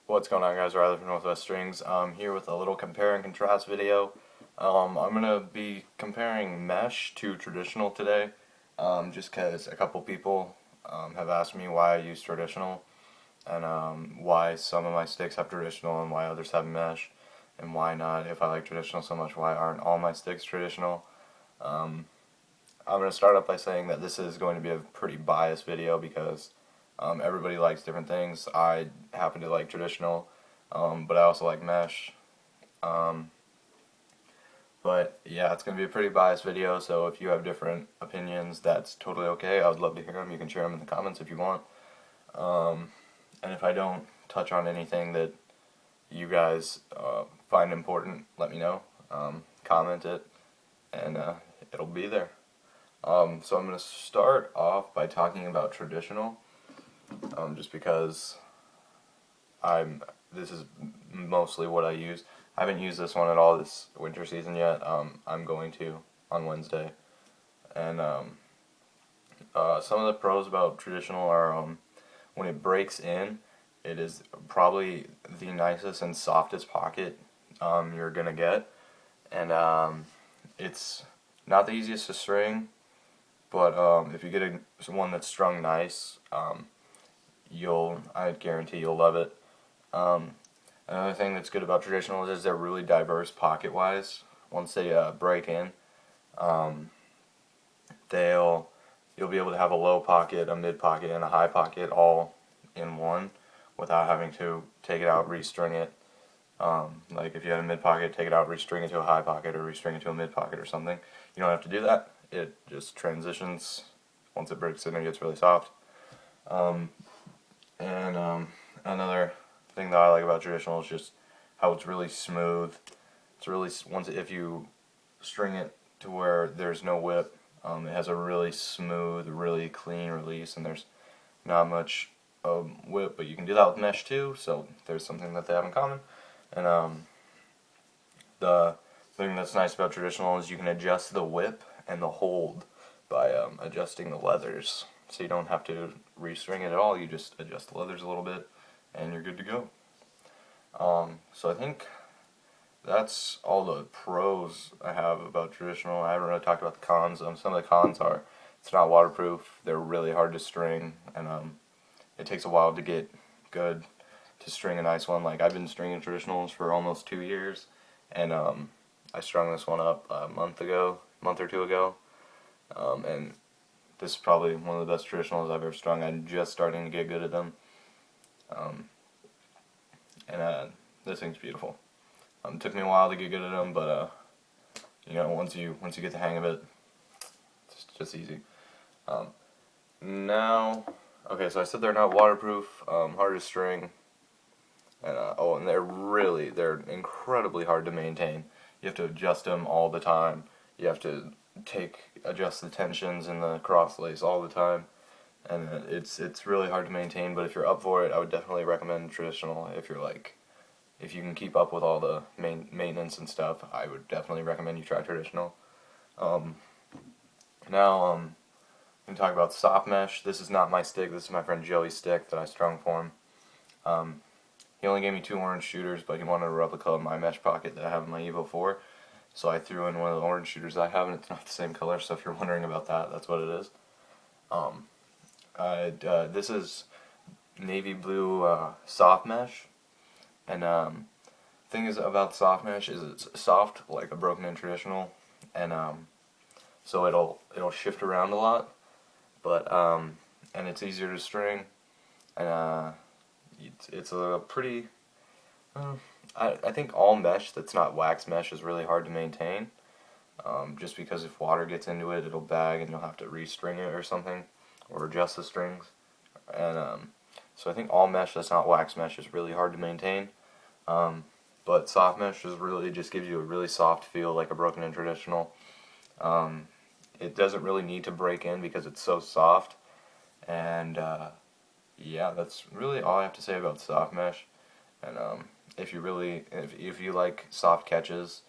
What's going on, guys? Riley from Northwest Strings. I'm here with a little compare and contrast video. I'm going to be comparing mesh to traditional today, just because a couple people have asked me why I use traditional, and why some of my sticks have traditional and why others have mesh, and why not, if I like traditional so much, why aren't all my sticks traditional. I'm going to start off by saying that this is going to be a pretty biased video because everybody likes different things. I happen to like traditional, but I also like mesh. But yeah, it's going to be a pretty biased video, so if you have different opinions, that's totally okay. I would love to hear them. You can share them in the comments if you want. And if I don't touch on anything that you guys find important, let me know. Comment it, and it'll be there. So I'm going to start off by talking about traditional, just because this is mostly what I use. I haven't used this one at all this winter season yet. I'm going to on Wednesday. And some of the pros about traditional are when it breaks in, it is probably the nicest and softest pocket you're going to get. And it's not the easiest to string, but if you get one that's strung nice, I guarantee you'll love it. Another thing that's good about traditional is they're really diverse pocket-wise. Once they break in, you'll be able to have a low pocket, a mid pocket, and a high pocket all in one without having to take it out, restring it. Like if you had a mid pocket, take it out, restring it to a high pocket, or restring it to a mid pocket or something. You don't have to do that. It just transitions. Once it breaks in, it gets really soft. Another thing that I like about traditional is just how it's really smooth. It's really, if you string it to where there's no whip, it has a really smooth, really clean release, and there's not much whip, but you can do that with mesh too, so there's something that they have in common. And the thing that's nice about traditional is you can adjust the whip and the hold by adjusting the leathers. So you don't have to restring it at all, you just adjust the leathers a little bit and you're good to go. So I think that's all the pros I have about traditional. I haven't really talked about the cons. Some of the cons are it's not waterproof, they're really hard to string, and it takes a while to get good to string a nice one. Like I've been stringing traditionals for almost 2 years, and I strung this one up a month or two ago, and this is probably one of the best traditionals I've ever strung. I'm just starting to get good at them, and this thing's beautiful. It took me a while to get good at them, but once you get the hang of it, it's just easy. Now, okay, so I said they're not waterproof, hard to string, and and they're incredibly hard to maintain. You have to adjust them all the time. You have to adjust the tensions in the cross lace all the time, and it's really hard to maintain. But if you're up for it, I would definitely recommend traditional. If you can keep up with all the maintenance and stuff, I would definitely recommend you try traditional. Now I'm going to talk about soft mesh. This is not my stick. This is my friend Joey's stick that I strung for him. He only gave me 2 orange shooters, but he wanted a replica of my mesh pocket that I have in my Evo 4. So I threw in one of the orange shooters I have, and it's not the same color, so if you're wondering about that, that's what it is. This is navy blue soft mesh, and thing is about soft mesh is it's soft like a broken in traditional, and so it'll shift around a lot, but and it's easier to string, and it's a pretty I think all mesh that's not wax mesh is really hard to maintain, just because if water gets into it, it'll bag and you'll have to restring it or something, or adjust the strings. And so I think all mesh that's not wax mesh is really hard to maintain. But soft mesh really just gives you a really soft feel, like a broken in traditional. It doesn't really need to break in because it's so soft. And yeah, that's really all I have to say about soft mesh. And if you like soft catches,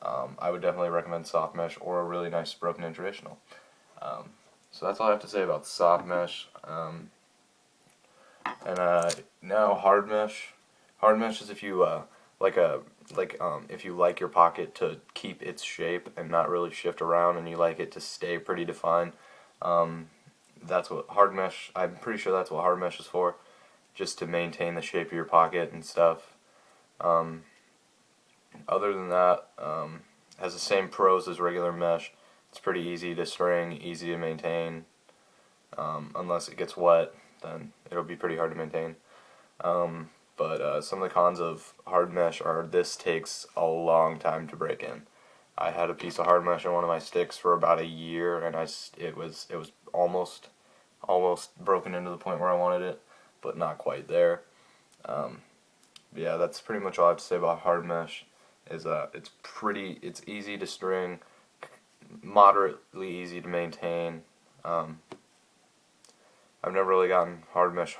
I would definitely recommend soft mesh or a really nice broken in traditional. So that's all I have to say about soft mesh. And now hard mesh. Hard mesh is if you if you like your pocket to keep its shape and not really shift around, and you like it to stay pretty defined. That's what hard mesh. I'm pretty sure that's what hard mesh is for, just to maintain the shape of your pocket and stuff. Other than that, has the same pros as regular mesh. It's pretty easy to string, easy to maintain. Unless it gets wet, then it'll be pretty hard to maintain. But some of the cons of hard mesh are this takes a long time to break in. I had a piece of hard mesh on one of my sticks for about a year, and it was almost broken into the point where I wanted it, but not quite there. Yeah, that's pretty much all I have to say about hard mesh. It's easy to string, moderately easy to maintain. I've never really gotten hard mesh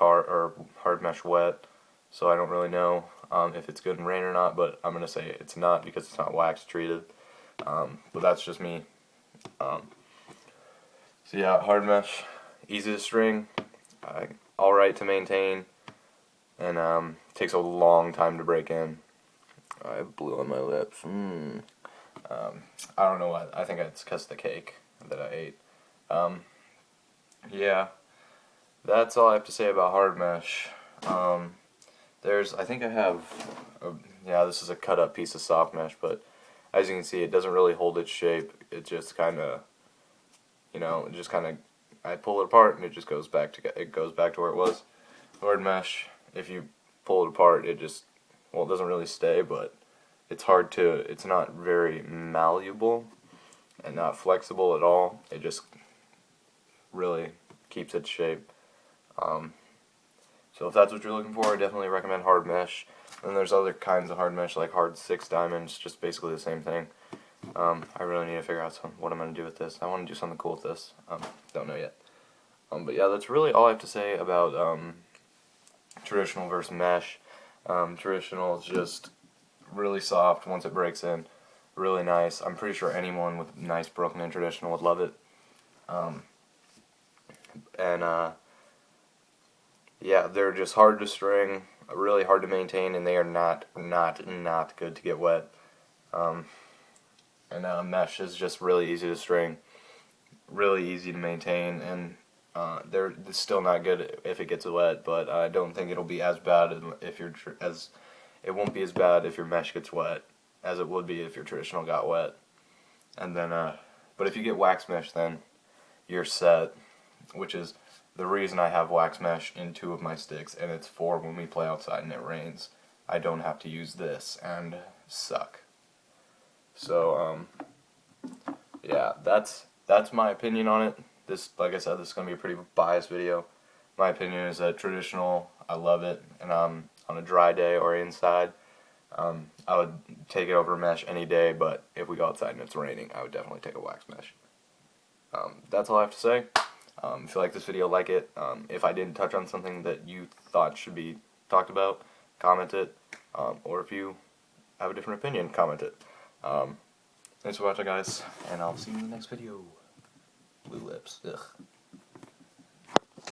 wet, so I don't really know if it's good in rain or not, but I'm gonna say it's not because it's not wax treated. But that's just me. So yeah, hard mesh, easy to string, alright to maintain, and takes a long time to break in. I have blue on my lips. I don't know why. I think it's because of the cake that I ate. Yeah, that's all I have to say about hard mesh. I think I have, yeah, this is a cut up piece of soft mesh, but as you can see, it doesn't really hold its shape. It just kind of, I pull it apart and it just goes back to where it was. Hard mesh, if you pull it apart, it doesn't really stay, but it's not very malleable and not flexible at all. It just really keeps its shape. So if that's what you're looking for, I definitely recommend hard mesh. And there's other kinds of hard mesh like hard 6 diamonds, just basically the same thing. I really need to figure out what I'm going to do with this. I want to do something cool with this. Don't know yet. But yeah, that's really all I have to say about traditional versus mesh. Traditional is just really soft once it breaks in, really nice. I'm pretty sure anyone with nice broken in traditional would love it. Yeah, they're just hard to string, really hard to maintain, and they are not good to get wet. Mesh is just really easy to string, really easy to maintain, and they're still not good if it gets wet. But I don't think it'll be as bad it won't be as bad if your mesh gets wet as it would be if your traditional got wet. And then, but if you get wax mesh, then you're set, which is the reason I have wax mesh in 2 of my sticks, and it's for when we play outside and it rains. I don't have to use this and suck. So, yeah, that's my opinion on it. This, like I said, this is going to be a pretty biased video. My opinion is that traditional, I love it, and on a dry day or inside, I would take it over mesh any day, but if we go outside and it's raining, I would definitely take a wax mesh. That's all I have to say. If you like this video, like it. If I didn't touch on something that you thought should be talked about, comment it. Or if you have a different opinion, comment it. Thanks for watching, guys, and I'll see you in the next video. Blue lips. Ugh.